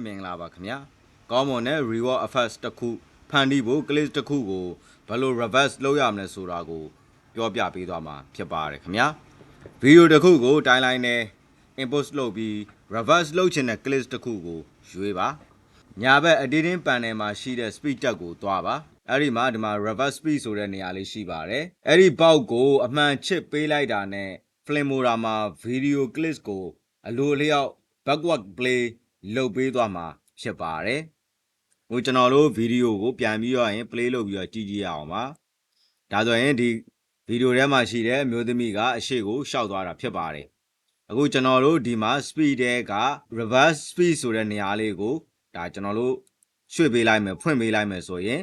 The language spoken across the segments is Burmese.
မင်္ဂလာပါခင်ဗျာကောင်းမွန်တဲ့ reward effects တစ်ခုဖန်တီးဖို့ clip တစ်ခုကိုဘယ်လို reverse လုပ်ရမလဲဆိုတာကိုပြောပြပေးသွားမှာဖြစ်ပါတယ်ခင်ဗျာဗီဒီယိုတစ်ခုကိုတိုင်းလိုက်နဲ့ input လုပ်ပြီး reverse လုပ်ချင်တဲ့ clip တစ်ခုကိုရွေးပါညာဘက် editing panel မှာရှိတဲ့ speed တက်ကိုတွားပါအဲ့ဒီမှာဒီမှာ reverse speed ဆိုတဲ့နေရာလေးရှိပါတယ်အဲ့ဒီပေါက်ကိုအမှန်ချစ်ပေးလိုက်တာနဲ့ Filmora မှာ video clip ကိုအလိုအလျောက် backward play လုပ်ပေးသွားမှာဖြစ်ပါတယ်ဟိုကျွန်တော်တို့ဗီဒီယိုကိုပြန်ပြီးတော့ရင် play လုပ်ပြီးတော့ကြည့်ကြည့်ရအောင်ပါဒါဆိုရင်ဒီဗီဒီယိုထဲမှာရှိတဲ့မျိုးသမီးကအရှိကိုရှောက်သွားတာဖြစ်ပါတယ်အခုကျွန်တော်တို့ဒီမှာ speed တဲက reverse speed ဆိုတဲ့နေရာလေးကိုဒါကျွန်တော်တို့ရွှေ့ပေးလိုက်မယ်ဖွင့်ပေးလိုက်မယ်ဆိုရင်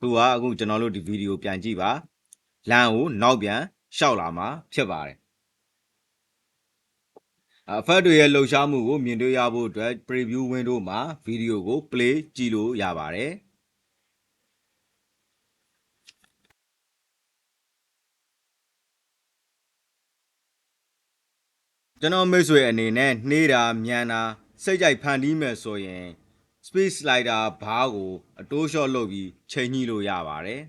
သူကအခုကျွန်တော်တို့ဒီဗီဒီယိုပြန်ကြည့်ပါလမ်းကိုနောက်ပြန်ရှောက်လာမှာဖြစ်ပါတယ်အဖက်တွေရဲ့လှုပ်ရှားမှုကိုမြင်တွေ့ရဖို့အတွက် preview window မှာဗီဒီယိုကို play ကြည့်လို့ရပါတယ်ကျွန်တော်မိတ်ဆွေအနေနဲ့နှေးတာမြန်တာစိတ်ကြိုက်ဖန်တီးမယ်ဆိုရင် speed slider ဘားကိုအတိုးလျှော့လုပ်ပြီးချိန်ညှိလို့ရပါတယ်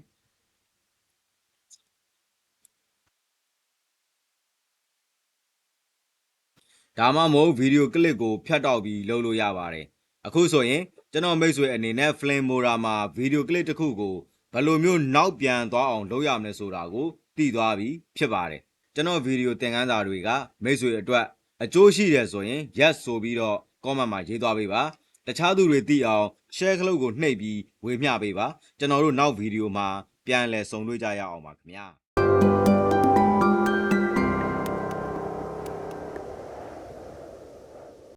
ဒါမှမဟုတ်ဗီဒီယိုကလစ်ကိုဖြတ်တောက်ပြီးလုပ်လို့ရပါတယ်အခုဆိုရင်ကျွန်တော်မိတ်ဆွေအနေနဲ့ Filmora မှာဗီဒီယိုကလစ်တစ်ခုကိုဘယ်လိုမျိုးနောက်ပြန်သွားအောင်လုပ်ရမလဲဆိုတာကိုသိသွားပြီဖြစ်ပါတယ်ကျွန်တော်ဗီဒီယိုသင်ခန်းစာတွေကမိတ်ဆွေအတွက်အကျိုးရှိတယ်ဆိုရင် yes ဆိုပြီးတော့ comment မှာရေးသွားပေးပါတခြားသူတွေသိအောင် share ခလုတ်ကိုနှိပ်ပြီးဝေမျှပေးပါကျွန်တော်တို့နောက်ဗီဒီယိုမှာပြန်လည်ဆုံတွေ့ကြရအောင်ပါခင်ဗျာ